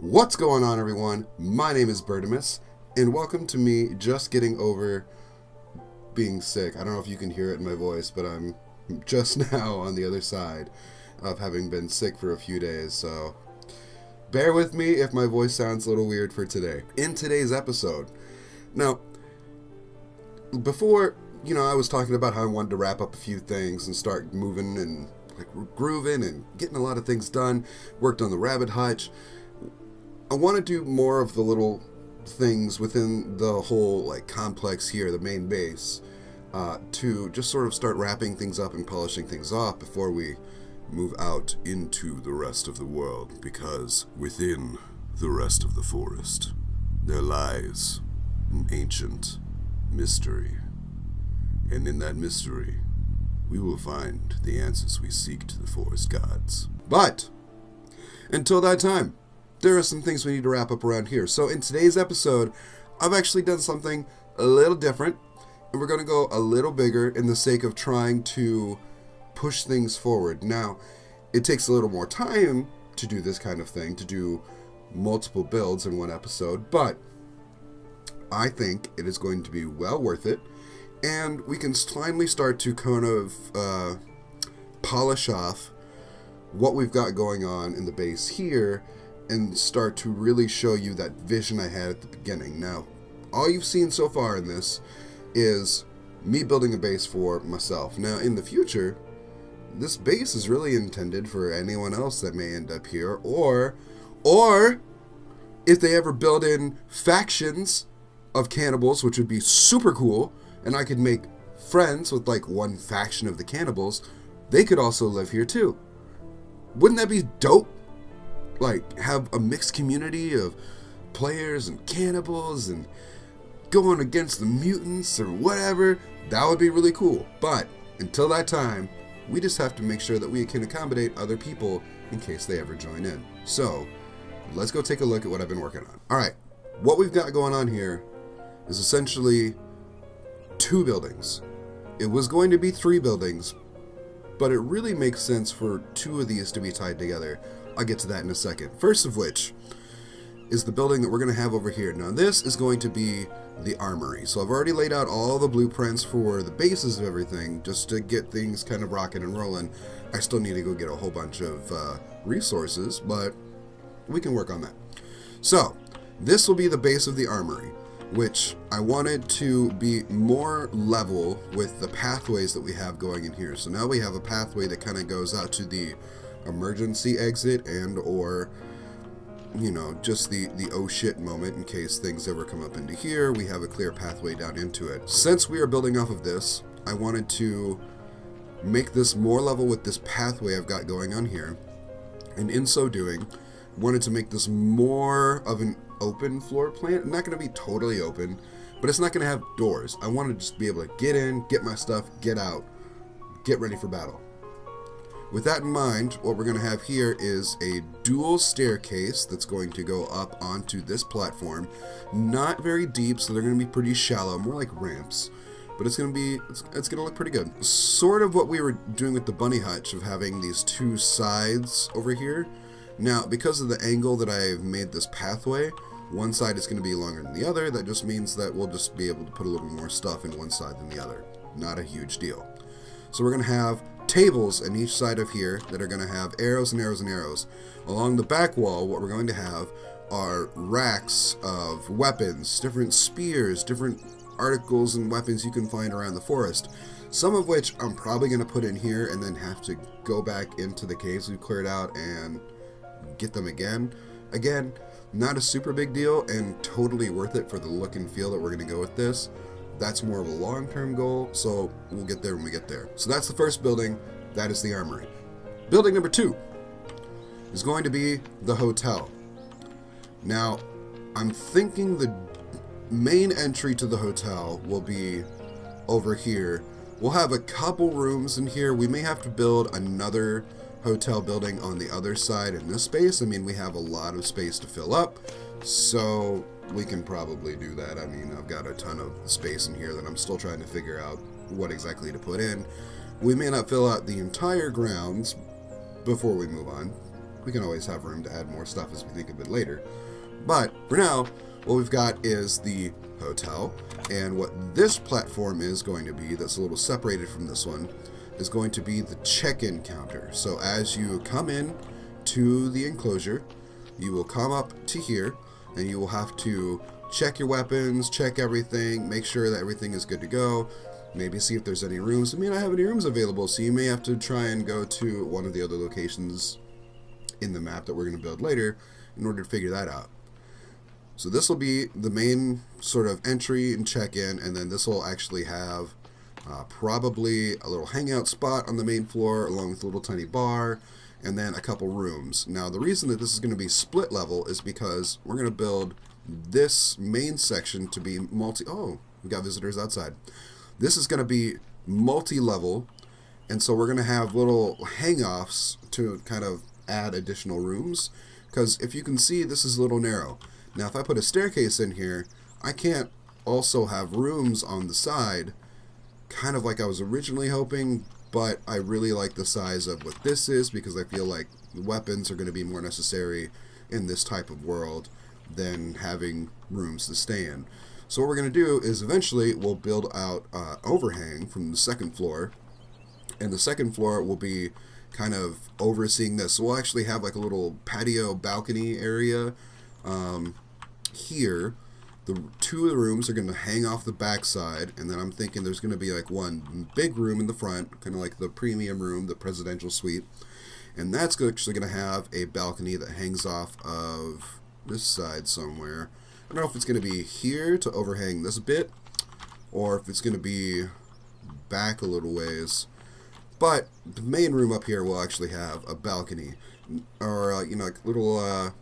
What's going on, everyone? My name is Bertimus, and welcome to me just getting over being sick. I don't know if you can hear it in my voice, but I'm just now on the other side of having been sick for a few days, so bear with me if my voice sounds a little weird for today. In today's episode, now, before, I was talking about how I wanted to wrap up a few things and start moving and grooving and getting a lot of things done, worked on the rabbit hutch. I want to do more of the little things within the whole complex here, the main base, to just sort of start wrapping things up and polishing things off before we move out into the rest of the world, because within the rest of the forest there lies an ancient mystery, and in that mystery we will find the answers we seek to the forest gods. But until that time, there are some things we need to wrap up around here. So in today's episode, I've actually done something a little different, and we're going to go a little bigger in the sake of trying to push things forward. Now, it takes a little more time to do this kind of thing, to do multiple builds in one episode, but I think it is going to be well worth it, and we can finally start to kind of polish off what we've got going on in the base here and start to really show you that vision I had at the beginning. Now, all you've seen so far in this is me building a base for myself. Now, in the future, this base is really intended for anyone else that may end up here, or if they ever build in factions of cannibals, which would be super cool, and I could make friends with one faction of the cannibals, they could also live here too. Wouldn't that be dope? Have a mixed community of players and cannibals and going against the mutants or whatever. That would be really cool. But until that time, we just have to make sure that we can accommodate other people in case they ever join in. So let's go take a look at what I've been working on. Alright, what we've got going on here is essentially 2 buildings. It was going to be 3 buildings, but it really makes sense for 2 of these to be tied together. I'll get to that in a second. First of which is the building that we're going to have over here. Now, this is going to be the Armory. So I've already laid out all the blueprints for the bases of everything just to get things kind of rocking and rolling. I still need to go get a whole bunch of resources, but we can work on that. So this will be the base of the Armory, which I wanted to be more level with the pathways that we have going in here. So now we have a pathway that kind of goes out to the emergency exit and or just the oh shit moment in case things ever come up into here. We have a clear pathway down into it. Since we are building off of this, I wanted to make this more level with this pathway I've got going on here, and in so doing wanted to make this more of an open floor plan. Not going to be totally open, but it's not going to have doors. I want to just be able to get in, get my stuff, get out, get ready for battle. With that in mind, what we're going to have here is a dual staircase that's going to go up onto this platform. Not very deep, so they're going to be pretty shallow, more like ramps. But it's going to look pretty good. Sort of what we were doing with the bunny hutch of having these 2 sides over here. Now, because of the angle that I've made this pathway, one side is going to be longer than the other. That just means that we'll just be able to put a little more stuff in one side than the other. Not a huge deal. So we're going to have tables on each side of here that are going to have arrows and arrows and arrows. Along the back wall, what we're going to have are racks of weapons, different spears, different articles and weapons you can find around the forest. Some of which I'm probably going to put in here and then have to go back into the caves we've cleared out and get them again. Again, not a super big deal and totally worth it for the look and feel that we're going to go with this. That's more of a long-term goal, so we'll get there when we get there. So that's the first building. That is the Armory. Building number 2 is going to be the hotel. Now, I'm thinking the main entry to the hotel will be over here. We'll have a couple rooms in here. We may have to build another hotel building on the other side in this space. I mean, we have a lot of space to fill up, so we can probably do that. I mean, I've got a ton of space in here that I'm still trying to figure out what exactly to put in. We may not fill out the entire grounds before we move on, We can always have room to add more stuff as we think of it later. But for now, what we've got is the hotel, and what this platform is going to be, that's a little separated from this one, is going to be the check-in counter. So as you come in to the enclosure, you will come up to here, and you will have to check your weapons, check everything, make sure that everything is good to go, maybe see if there's any rooms. I may not have any rooms available, so you may have to try and go to one of the other locations in the map that we're going to build later in order to figure that out. So this will be the main sort of entry and check-in, and then this will actually have probably a little hangout spot on the main floor along with a little tiny bar, and then a couple rooms. Now the reason that this is going to be split level is because we're going to build this main section to be oh, we got visitors outside. This is going to be multi-level, and so we're going to have little hang-offs to kind of add additional rooms, because if you can see, this is a little narrow. Now if I put a staircase in here, I can't also have rooms on the side, kind of like I was originally hoping, but I really like the size of what this is, because I feel like the weapons are going to be more necessary in this type of world than having rooms to stay in. So what we're going to do is eventually we'll build out overhang from the second floor, and the second floor will be kind of overseeing this. So we'll actually have like a little patio balcony area here. The two of the rooms are going to hang off the backside, and then I'm thinking there's going to be like one big room in the front, kind of like the premium room, the presidential suite, and that's actually going to have a balcony that hangs off of this side somewhere. I don't know if it's going to be here to overhang this bit, or if it's going to be back a little ways, but the main room up here will actually have a balcony, or you know, like little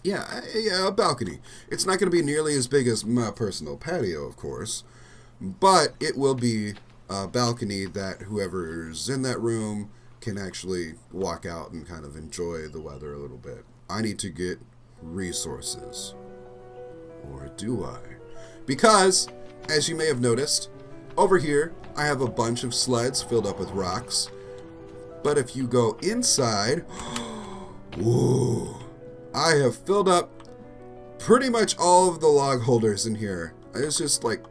yeah, a balcony. It's not going to be nearly as big as my personal patio, of course, but it will be a balcony that whoever's in that room can actually walk out and kind of enjoy the weather a little bit. I need to get resources. Or do I? Because, as you may have noticed, over here I have a bunch of sleds filled up with rocks. But if you go inside, whoa, I have filled up pretty much all of the log holders in here. There's just like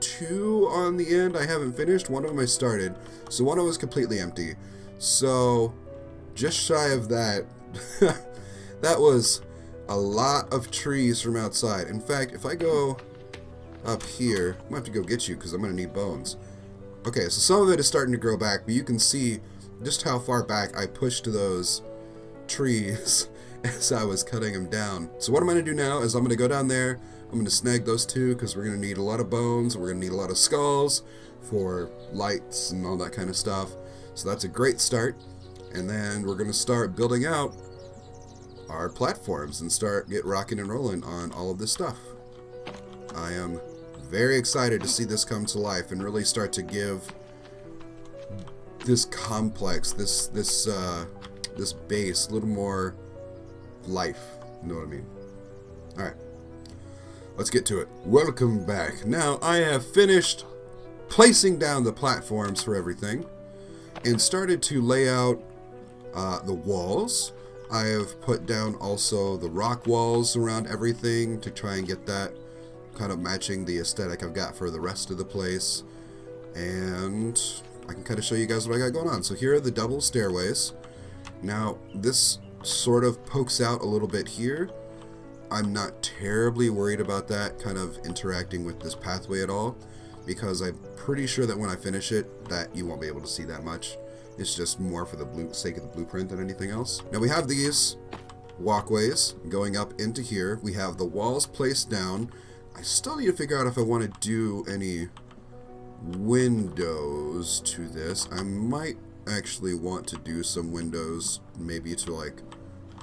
2 on the end I haven't finished. One of them I started, so one of them was completely empty. So just shy of that. That was a lot of trees from outside. In fact, if I go up here, I'm going to have to go get you because I'm going to need bones. Okay, so some of it is starting to grow back, but you can see just how far back I pushed those trees as I was cutting them down. So what I'm going to do now is I'm going to go down there, I'm going to snag those 2 because we're going to need a lot of bones, we're going to need a lot of skulls for lights and all that kind of stuff. So that's a great start. And then we're going to start building out our platforms and get rocking and rolling on all of this stuff. I am very excited to see this come to life and really start to give this complex, this base a little more life. You know what I mean? Alright, let's get to it. Welcome back. Now I have finished placing down the platforms for everything and started to lay out the walls. I have put down also the rock walls around everything to try and get that kind of matching the aesthetic I've got for the rest of the place. And I can kind of show you guys what I got going on. So here are the double stairways. Now this sort of pokes out a little bit here. I'm not terribly worried about that kind of interacting with this pathway at all, because I'm pretty sure that when I finish it that you won't be able to see that much. It's just more for the sake of the blueprint than anything else. Now we have these walkways going up into here. We have the walls placed down. I still need to figure out if I want to do any windows to this. I might actually want to do some windows, maybe to like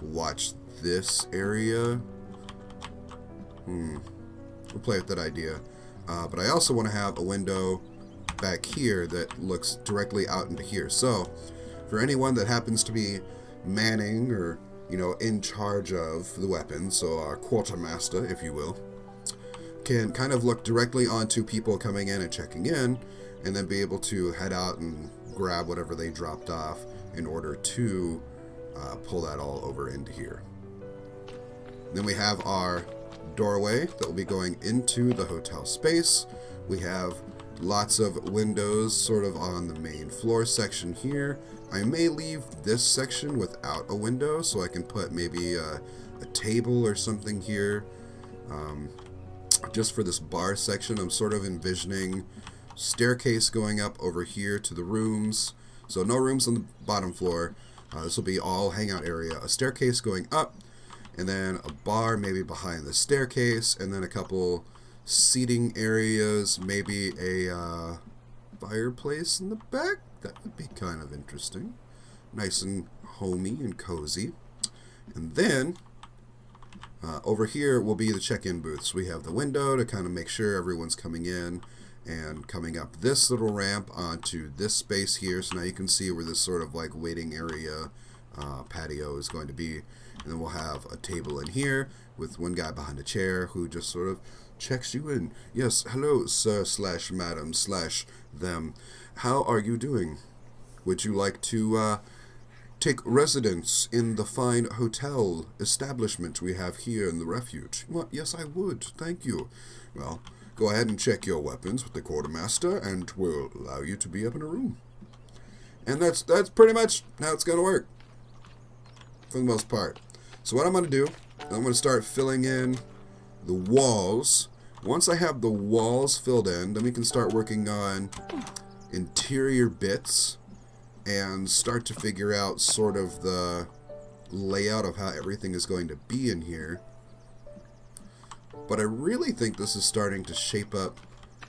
watch this area. We'll play with that idea. But I also want to have a window back here that looks directly out into here. So for anyone that happens to be manning or, you know, in charge of the weapons, so our quartermaster, if you will, can kind of look directly onto people coming in and checking in, and then be able to head out and grab whatever they dropped off in order to pull that all over into here. Then we have our doorway that will be going into the hotel space. We have lots of windows sort of on the main floor section here. I may leave this section without a window so I can put maybe a table or something here. Just for this bar section, I'm sort of envisioning staircase going up over here to the rooms. So no rooms on the bottom floor. This will be all hangout area. A staircase going up, and then a bar maybe behind the staircase, and then a couple seating areas, maybe a fireplace in the back. That would be kind of interesting. Nice and homey and cozy. And then over here will be the check-in booths. We have the window to kind of make sure everyone's coming in and coming up this little ramp onto this space here. So now you can see where this sort of like waiting area patio is going to be. And then we'll have a table in here with one guy behind a chair who just sort of checks you in. Yes, hello, sir / madam / them. How are you doing? Would you like to take residence in the fine hotel establishment we have here in the refuge? Well, yes, I would. Thank you. Well, go ahead and check your weapons with the quartermaster, and we'll allow you to be up in a room. And that's pretty much how it's going to work, for the most part. So what I'm going to do, I'm going to start filling in the walls. Once I have the walls filled in, then we can start working on interior bits and start to figure out sort of the layout of how everything is going to be in here. But I really think this is starting to shape up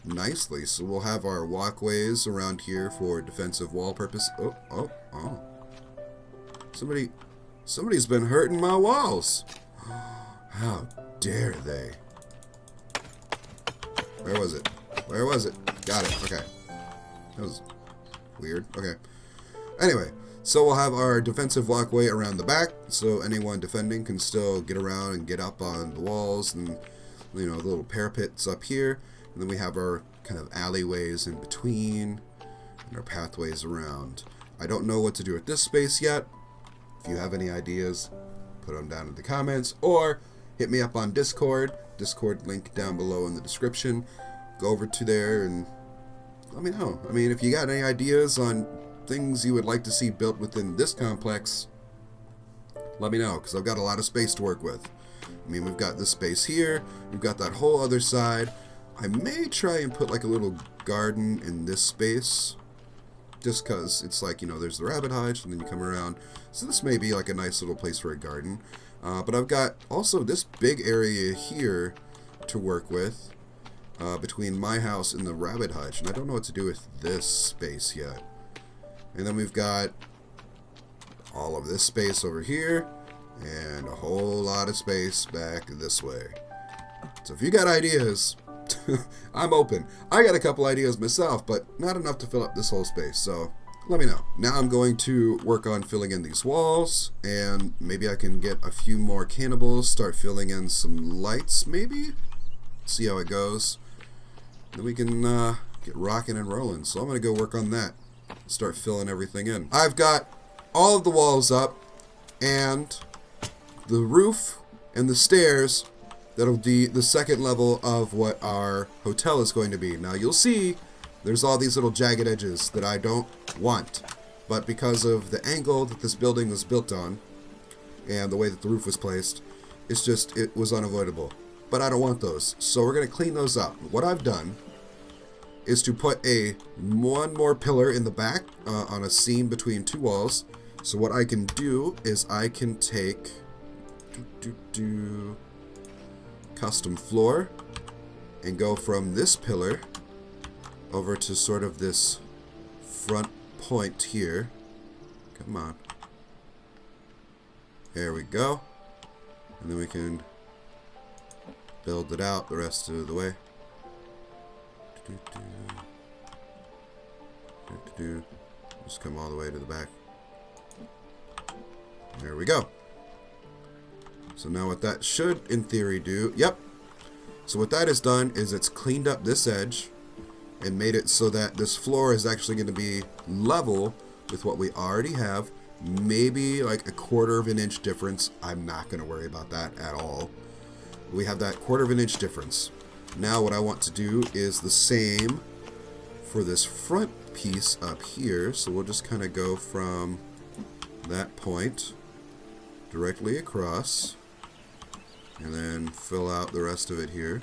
nicely. So we'll have our walkways around here for defensive wall purpose. Oh. Somebody's been hurting my walls. How dare they? Where was it? Got it. Okay. That was weird. Okay. Anyway, so we'll have our defensive walkway around the back, so anyone defending can still get around and get up on the walls, and the little parapets up here. And then we have our kind of alleyways in between, and our pathways around. I don't know what to do with this space yet. If you have any ideas, put them down in the comments, or hit me up on Discord. Discord link down below in the description. Go over to there and let me know. I mean, if you got any ideas on things you would like to see built within this complex, let me know, because I've got a lot of space to work with. I mean, we've got this space here, we've got that whole other side. I may try and put like a little garden in this space, just because it's like, there's the rabbit hutch, and then you come around. So this may be like a nice little place for a garden. But I've got also this big area here to work with between my house and the rabbit hutch, and I don't know what to do with this space yet. And then we've got all of this space over here, and a whole lot of space back this way. So if you got ideas, I'm open. I got a couple ideas myself, but not enough to fill up this whole space, so let me know. Now I'm going to work on filling in these walls, and maybe I can get a few more cannibals, start filling in some lights, maybe? See how it goes. Then we can get rocking and rolling, so I'm going to go work on that. Start filling everything in. I've got all of the walls up, and the roof and the stairs. That'll be the second level of what our hotel is going to be. Now you'll see there's all these little jagged edges that I don't want, but because of the angle that this building was built on and the way that the roof was placed, it was unavoidable. But I don't want those, so we're going to clean those up. What I've done is to put one more pillar in the back on a seam between two walls. So what I can do is I can take custom floor and go from this pillar over to sort of this front point here. Come on. There we go. And then we can build it out the rest of the way. Just come all the way to the back. There we go. So now what that should, in theory, do... Yep. So what that has done is it's cleaned up this edge and made it so that this floor is actually going to be level with what we already have. maybe like a 1/4 of an inch difference. I'm not going to worry about that at all. We have that 1/4 of an inch difference. Now what I want to do is the same for this front piece up here. So we'll just kind of go from that point directly across and then fill out the rest of it here.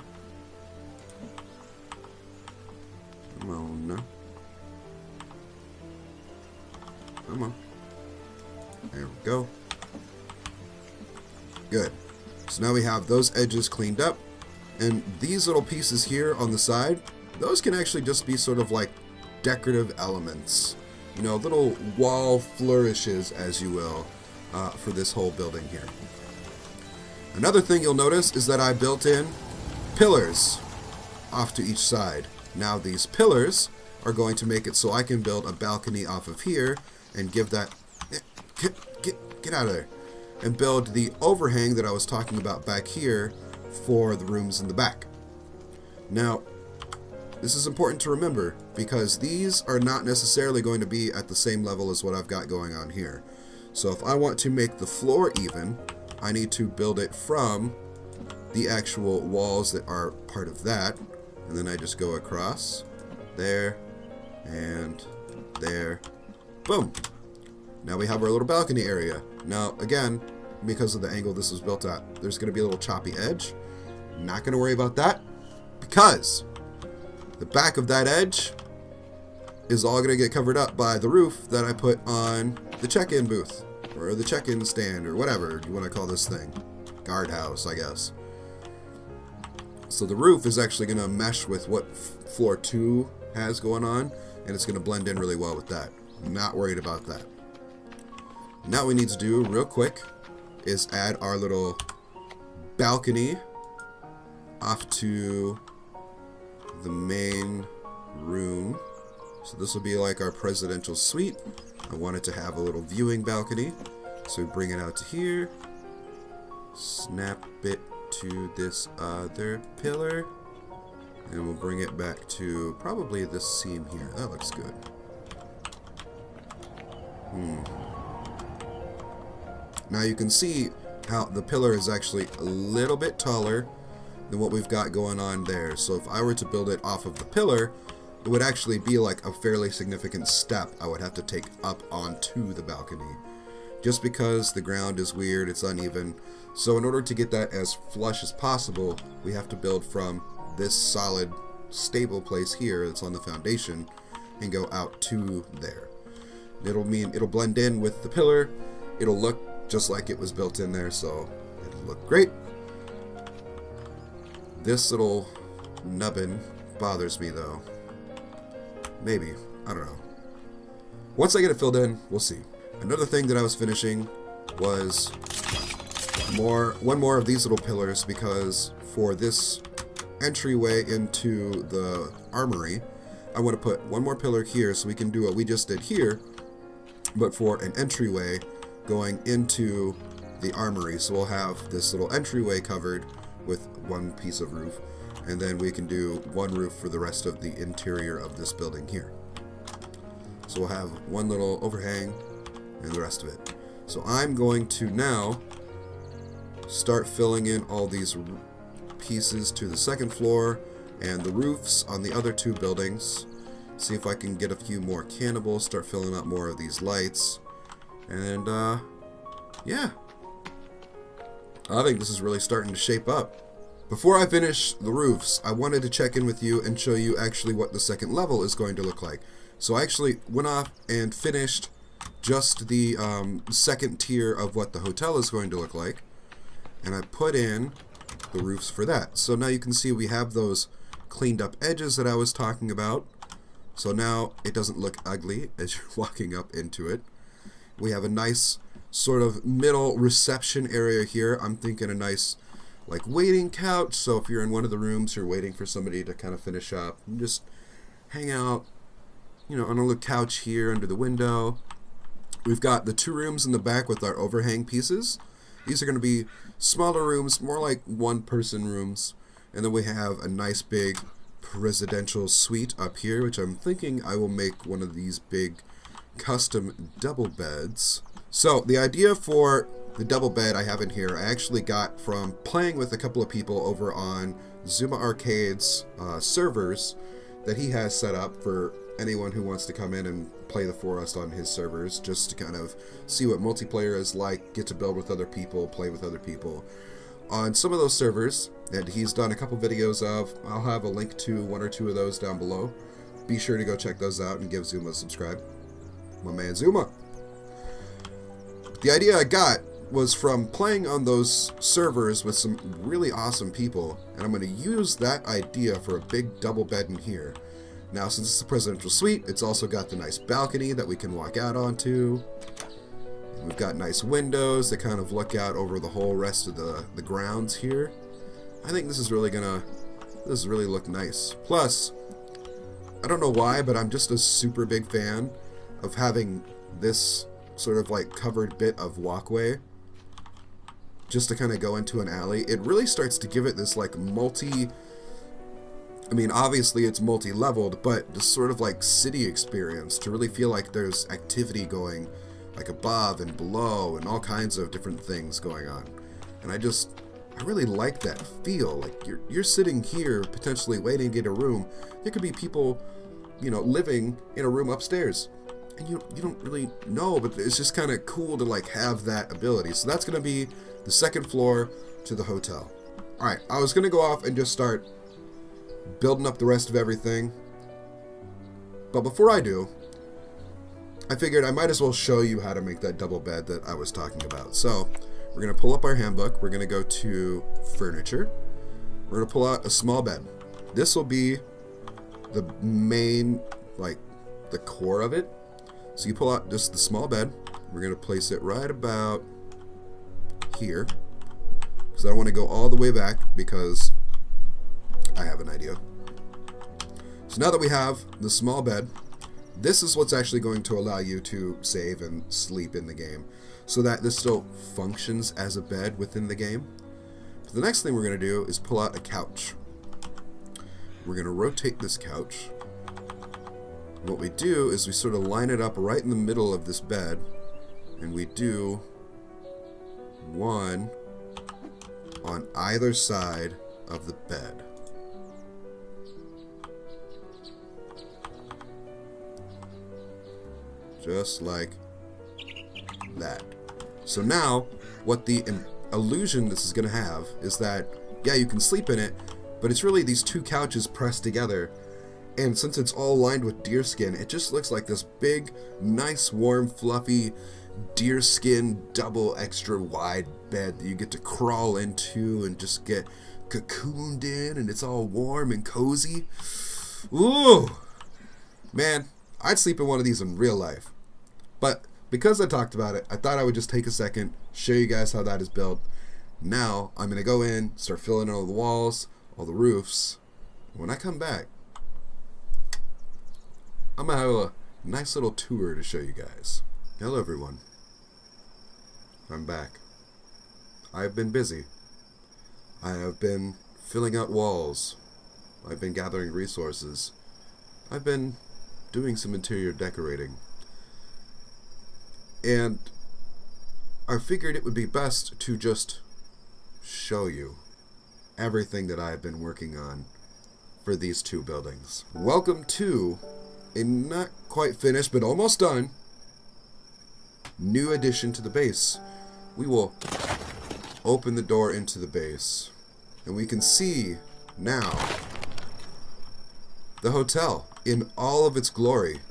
Come on now. Come on. There we go. Good. So now we have those edges cleaned up. And these little pieces here on the side, those can actually just be sort of like decorative elements. You know, little wall flourishes, as you will, for this whole building here. Another thing you'll notice is that I built in pillars off to each side. Now these pillars are going to make it so I can build a balcony off of here and give that... Get out of there. And build the overhang that I was talking about back here for the rooms in the back. Now, this is important to remember because these are not necessarily going to be at the same level as what I've got going on here. So if I want to make the floor even, I need to build it from the actual walls that are part of that. And then I just go across there and there. Boom. Now we have our little balcony area. Now, again, because of the angle this was built at, there's going to be a little choppy edge. Not going to worry about that because the back of that edge is all going to get covered up by the roof that I put on the check-in booth or the check-in stand or whatever you want to call this thing. Guardhouse, I guess. So the roof is actually going to mesh with what floor 2 has going on, and it's going to blend in really well with that. Not worried about that. Now what we need to do real quick is add our little balcony off to the main room. So this will be like our presidential suite. I want it to have a little viewing balcony. So we bring it out to here. Snap it to this other pillar. And we'll bring it back to probably this seam here. That looks good. Now you can see how the pillar is actually a little bit taller than what we've got going on there. So if I were to build it off of the pillar, it would actually be like a fairly significant step I would have to take up onto the balcony. Just because the ground is weird, it's uneven. So in order to get that as flush as possible, we have to build from this solid, stable place here that's on the foundation and go out to there. It'll blend in with the pillar. It'll look just like it was built in there, so it'll look great. This little nubbin bothers me though. Maybe, I don't know. Once I get it filled in, we'll see. Another thing that I was finishing was one more of these little pillars, because for this entryway into the armory, I want to put one more pillar here so we can do what we just did here, but for an entryway going into the armory. So we'll have this little entryway covered with one piece of roof, and then we can do one roof for the rest of the interior of this building here. So we'll have one little overhang and the rest of it. So I'm going to now start filling in all these pieces to the second floor and the roofs on the other two buildings. See if I can get a few more cannibals, start filling up more of these lights. And yeah, I think this is really starting to shape up. Before I finish the roofs, I wanted to check in with you and show you actually what the second level is going to look like. So I actually went off and finished just the second tier of what the hotel is going to look like, and I put in the roofs for that. So now you can see we have those cleaned up edges that I was talking about. So now it doesn't look ugly as you're walking up into it. We have a nice sort of middle reception area here. I'm thinking a nice like waiting couch. So if you're in one of the rooms, you're waiting for somebody to kind of finish up and just hang out, you know, on a little couch here under the window. We've got the two rooms in the back with our overhang pieces. These are going to be smaller rooms, more like one-person rooms. And then we have a nice big presidential suite up here, which I'm thinking I will make one of these big custom double beds So the idea for the double bed I have in here, I actually got from playing with a couple of people over on Zuma Arcade's servers that he has set up for anyone who wants to come in and play the Forest on his servers, just to kind of see what multiplayer is like, get to build with other people, play with other people. On some of those servers that he's done a couple videos of, I'll have a link to one or two of those down below. Be sure to go check those out and give Zuma a subscribe. My man Zuma. The idea I got was from playing on those servers with some really awesome people, and I'm going to use that idea for a big double bed in here. Now, since it's a presidential suite, it's also got the nice balcony that we can walk out onto. We've got nice windows that kind of look out over the whole rest of the grounds here. I think this is really look nice. Plus, I don't know why, but I'm just a super big fan of having this sort of like covered bit of walkway just to kind of go into an alley. It really starts to give it this like I mean, obviously it's multi-leveled, but this sort of like city experience to really feel like there's activity going like above and below and all kinds of different things going on. And I really like that feel. Like you're sitting here potentially waiting to get a room. There could be people, living in a room upstairs. And you don't really know, but it's just kind of cool to like have that ability. So that's going to be the second floor to the hotel. Alright, I was going to go off and just start building up the rest of everything. But before I do, I figured I might as well show you how to make that double bed that I was talking about. So we're going to pull up our handbook. We're going to go to furniture. We're going to pull out a small bed. This will be the main, like the core of it. So you pull out just the small bed. We're going to place it right about here, because I don't want to go all the way back, because I have an idea. So now that we have the small bed, this is what's actually going to allow you to save and sleep in the game, so that this still functions as a bed within the game. But the next thing we're going to do is pull out a couch. We're going to rotate this couch. What we do is we sort of line it up right in the middle of this bed, and we do one on either side of the bed. Just like that. So now, what the illusion this is going to have is that, yeah, you can sleep in it, but it's really these two couches pressed together. And since it's all lined with deerskin, it just looks like this big, nice, warm, fluffy deerskin double extra wide bed that you get to crawl into and just get cocooned in, and it's all warm and cozy. Ooh! Man, I'd sleep in one of these in real life. But because I talked about it, I thought I would just take a second, show you guys how that is built. Now, I'm going to go in, start filling in all the walls, all the roofs. When I come back, I'm going to have a nice little tour to show you guys. Hello everyone. I'm back. I've been busy. I have been filling out walls. I've been gathering resources. I've been doing some interior decorating. And I figured it would be best to just show you everything that I've been working on for these two buildings. Welcome to a not quite finished, but almost done, new addition to the base. We will open the door into the base, and we can see now the hotel in all of its glory,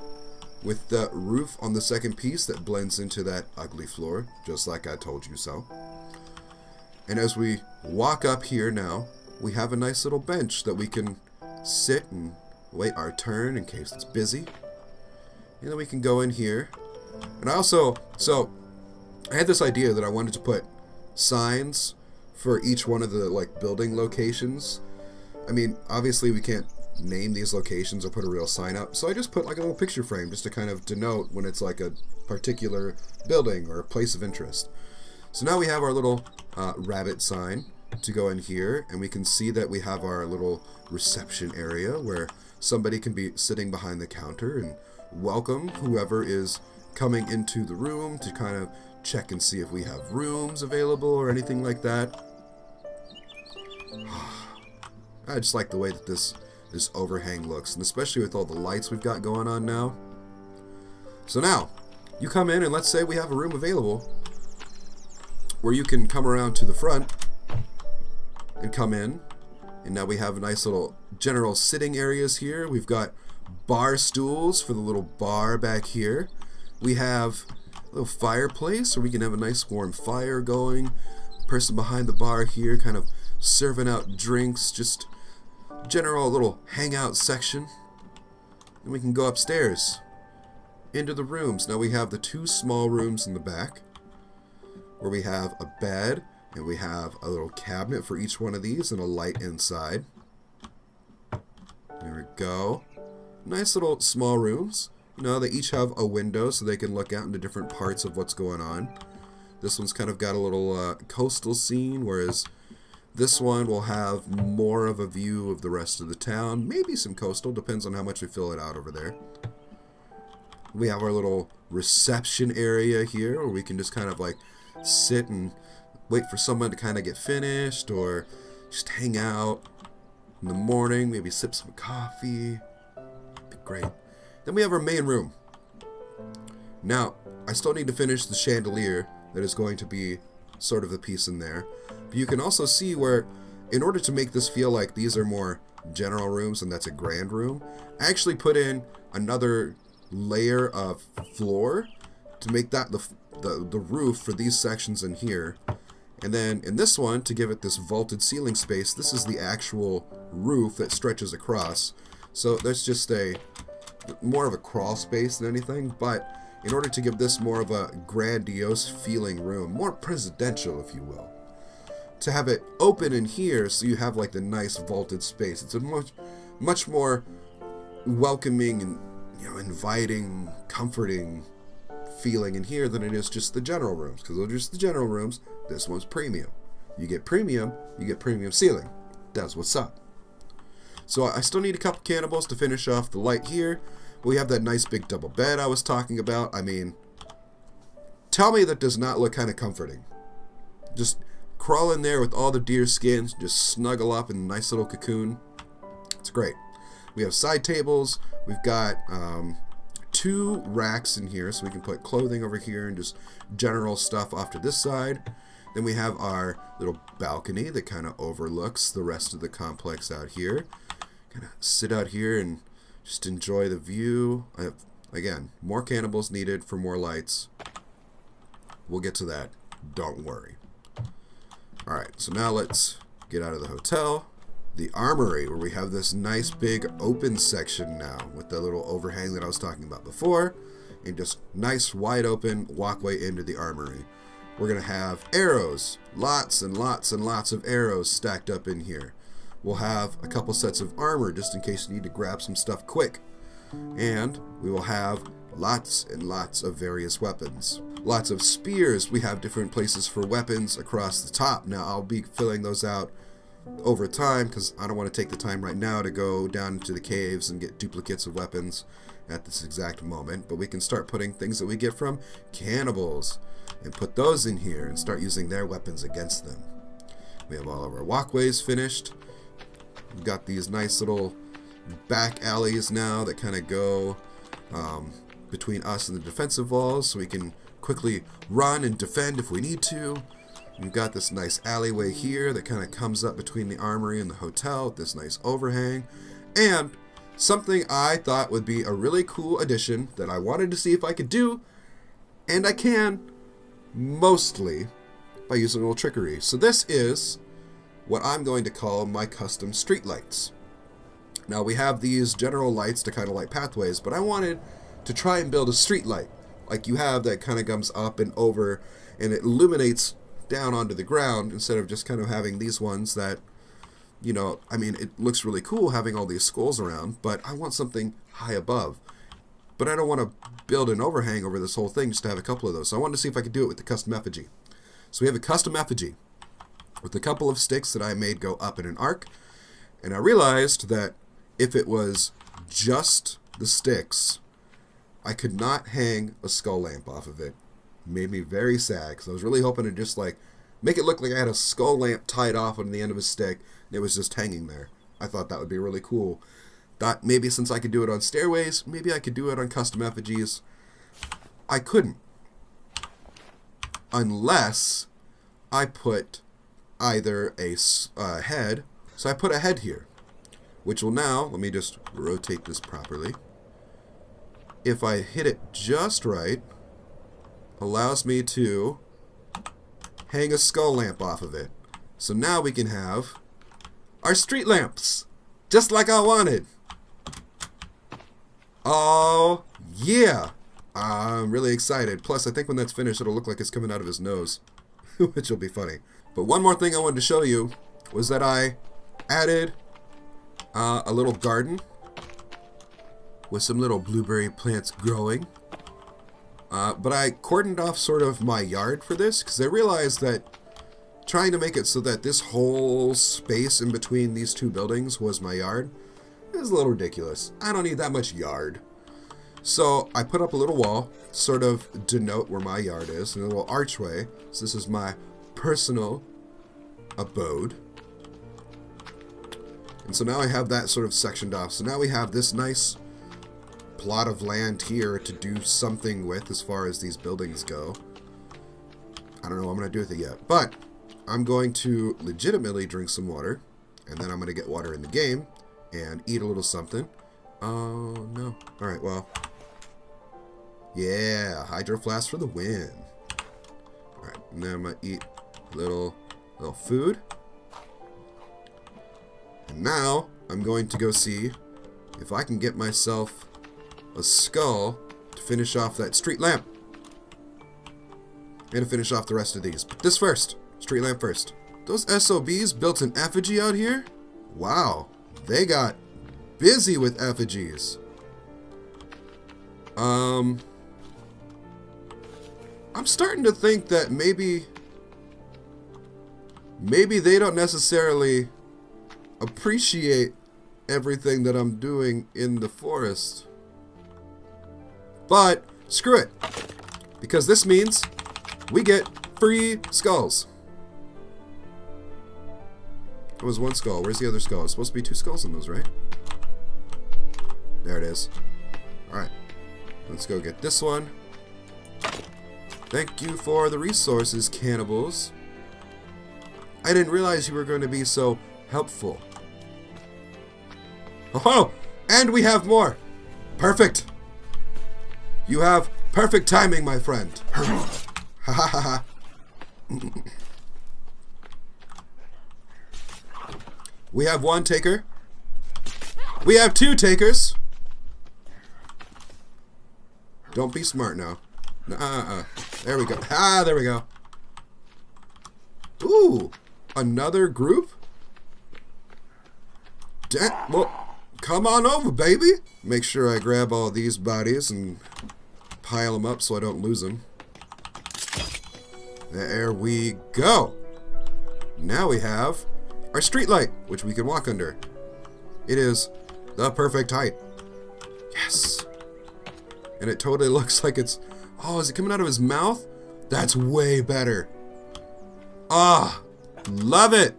with the roof on the second piece that blends into that ugly floor, just like I told you so. And as we walk up here now, we have a nice little bench that we can sit and wait our turn in case it's busy. And then we can go in here. And I had this idea that I wanted to put signs for each one of the building locations. I mean, obviously we can't name these locations or put a real sign up, so I just put like a little picture frame just to kind of denote when it's like a particular building or a place of interest. So now we have our little rabbit sign to go in here, and we can see that we have our little reception area where somebody can be sitting behind the counter and welcome whoever is coming into the room to kind of check and see if we have rooms available or anything like that. I just like the way that this overhang looks, and especially with all the lights we've got going on now. So now, you come in and let's say we have a room available where you can come around to the front and come in. And now we have nice little general sitting areas here. We've got bar stools for the little bar back here. We have a little fireplace where we can have a nice warm fire going. Person behind the bar here kind of serving out drinks, just general little hangout section. And we can go upstairs into the rooms. Now we have the two small rooms in the back where we have a bed and we have a little cabinet for each one of these and a light inside. There we go. Nice little small rooms. You know, they each have a window so they can look out into different parts of what's going on. This one's kind of got a little coastal scene, whereas this one will have more of a view of the rest of the town. Maybe some coastal, depends on how much we fill it out over there. We have our little reception area here where we can just kind of like sit and wait for someone to kind of get finished, or just hang out in the morning, maybe sip some coffee. Be great. Then we have our main room. Now, I still need to finish the chandelier that is going to be sort of the piece in there. But you can also see where, in order to make this feel like these are more general rooms and that's a grand room, I actually put in another layer of floor to make that the roof for these sections in here. And then in this one, to give it this vaulted ceiling space, this is the actual roof that stretches across. So there's just more of a crawl space than anything, but in order to give this more of a grandiose feeling room, more presidential if you will, to have it open in here so you have like the nice vaulted space. It's a much more welcoming and, you know, inviting, comforting feeling in here than it is just the general rooms, because they're just the general rooms. This one's premium. You get premium ceiling. That's what's up. So I still need a couple cannibals to finish off the light here. We have that nice big double bed I was talking about. I mean, tell me that does not look kind of comforting. Just crawl in there with all the deer skins, just snuggle up in a nice little cocoon. It's great. We have side tables. We've got 2 racks in here, so we can put clothing over here and just general stuff off to this side. Then we have our little balcony that kind of overlooks the rest of the complex out here. Kind of sit out here and just enjoy the view. I have, again, more cannibals needed for more lights. We'll get to that. Don't worry. Alright, so now let's get out of the hotel. The Armory, where we have this nice big open section now with the little overhang that I was talking about before, and just nice wide open walkway into the Armory. We're going to have arrows, lots and lots and lots of arrows stacked up in here. We'll have a couple sets of armor just in case you need to grab some stuff quick. And we will have lots and lots of various weapons. Lots of spears. We have different places for weapons across the top. Now I'll be filling those out over time because I don't want to take the time right now to go down into the caves and get duplicates of weapons at this exact moment. But we can start putting things that we get from cannibals and put those in here and start using their weapons against them. We have all of our walkways finished. We've got these nice little back alleys now that kind of go between us and the defensive walls, so we can quickly run and defend if we need to. We've got this nice alleyway here that kind of comes up between the Armory and the hotel with this nice overhang. And something I thought would be a really cool addition that I wanted to see if I could do, and I can, mostly by using a little trickery. So this is what I'm going to call my custom street lights. Now we have these general lights to kind of light pathways, but I wanted to try and build a street light like you have that kind of comes up and over and it illuminates down onto the ground, instead of just kind of having these ones that, you know, I mean, it looks really cool having all these skulls around, but I want something high above. But I don't want to build an overhang over this whole thing just to have a couple of those. So I wanted to see if I could do it with the custom effigy. So we have a custom effigy with a couple of sticks that I made go up in an arc. And I realized that if it was just the sticks, I could not hang a skull lamp off of it. Made me very sad, because I was really hoping to just like make it look like I had a skull lamp tied off on the end of a stick, and it was just hanging there. I thought that would be really cool. Thought maybe since I could do it on Stairways, maybe I could do it on custom effigies. I couldn't. Unless I put either a head. So I put a head here, which will now, let me just rotate this properly. If I hit it just right, allows me to hang a skull lamp off of it. So now we can have our street lamps, just like I wanted. Oh, yeah. I'm really excited. Plus, I think when that's finished, it'll look like it's coming out of his nose, which will be funny. But one more thing I wanted to show you was that I added a little garden with some little blueberry plants growing. But I cordoned off sort of my yard for this, because I realized that trying to make it so that this whole space in between these two buildings was my yard is a little ridiculous. I don't need that much yard. So I put up a little wall, sort of denote where my yard is, and a little archway. So this is my personal abode. And so now I have that sort of sectioned off. So now we have this nice plot of land here to do something with as far as these buildings go. I don't know what I'm going to do with it yet, but I'm going to legitimately drink some water, and then I'm going to get water in the game and eat a little something. Oh no. Alright, well. Yeah, hydro flask for the win. Alright, and then I'm going to eat a little food. And now I'm going to go see if I can get myself a skull to finish off that street lamp. And to finish off the rest of these. But this first. Street lamp first. Those SOBs built an effigy out here? Wow. They got busy with effigies. I'm starting to think that maybe they don't necessarily appreciate everything that I'm doing in the forest. But screw it, because this means we get free skulls. It was one skull. Where's the other skull? It's supposed to be 2 skulls in those, right? There it is. Alright. Let's go get this one. Thank you for the resources, cannibals. I didn't realize you were going to be so helpful. Oh! And we have more! Perfect! You have perfect timing, my friend. Ha ha ha ha. We have 1 taker. We have 2 takers. Don't be smart now. There we go. Ah, there we go. Ooh, another group? Well, come on over, baby. Make sure I grab all these bodies and pile them up so I don't lose them. There we go. Now we have our street light, which we can walk under. It is the perfect height. Yes. And it totally looks like it's... Oh, is it coming out of his mouth? That's way better. Ah, love it.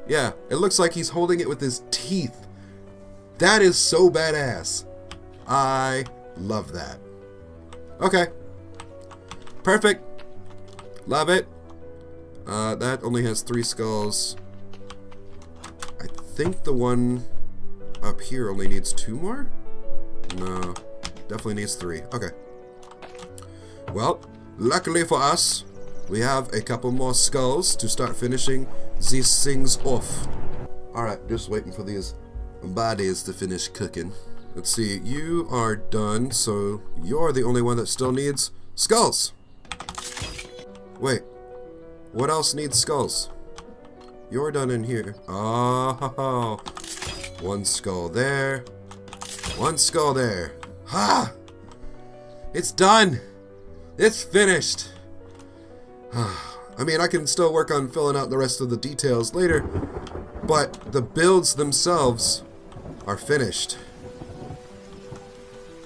Yeah, it looks like he's holding it with his teeth. That is so badass. I love that. Okay. Perfect. Love it. That only has 3 skulls. I think the one up here only needs 2 more? No, definitely needs 3. Okay. Well, luckily for us, we have a couple more skulls to start finishing these things off. Alright, just waiting for these bodies to finish cooking. Let's see, you are done, so you're the only one that still needs skulls. Wait, what else needs skulls? You're done in here. Oh, 1 skull there. 1 skull there. Ha! It's done! It's finished! I mean, I can still work on filling out the rest of the details later, but the builds themselves are finished.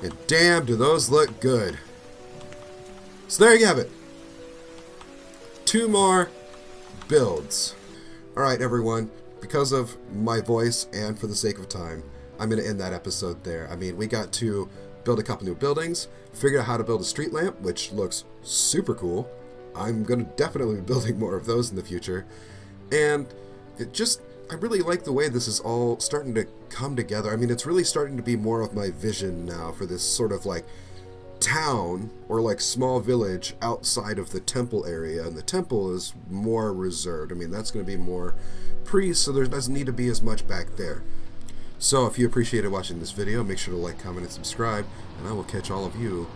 And damn, do those look good. So there you have it. 2 more builds. Alright everyone, because of my voice and for the sake of time, I'm going to end that episode there. I mean, we got to build a couple new buildings, figure out how to build a street lamp, which looks super cool. I'm going to definitely be building more of those in the future. And I really like the way this is all starting to come together. I mean, it's really starting to be more of my vision now for this sort of like town or like small village outside of the temple area. And the temple is more reserved. I mean, that's going to be more priests, so there doesn't need to be as much back there. So if you appreciated watching this video, make sure to like, comment, and subscribe, and I will catch all of you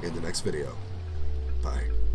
in the next video. Bye.